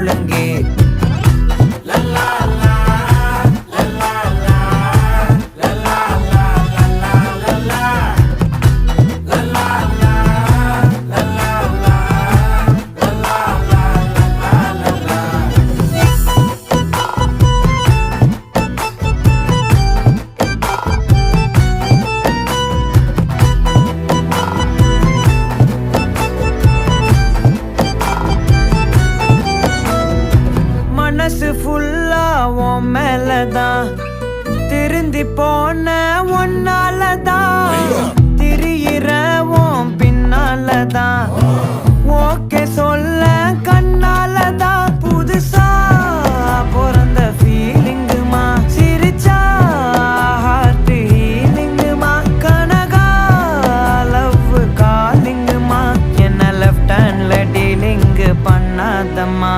ஒழுங்கே. மனசு ஃபுல்லா உன் மேலதான், திருந்தி போன ஒன்னாலதான், திரியிற உன் பின்னாலதான், ஓகே சொல்ல கண்ணாலதான். புதுசா பிறந்த ஃபீலிங்குமா, சிரிச்சா ஹார்ட் ஹீலிங்குமா, கனகா லவ் காலிங்குமா, என்ன லெஃப்ட் ஹேண்ட்ல டீலிங் பண்ணாதம்மா.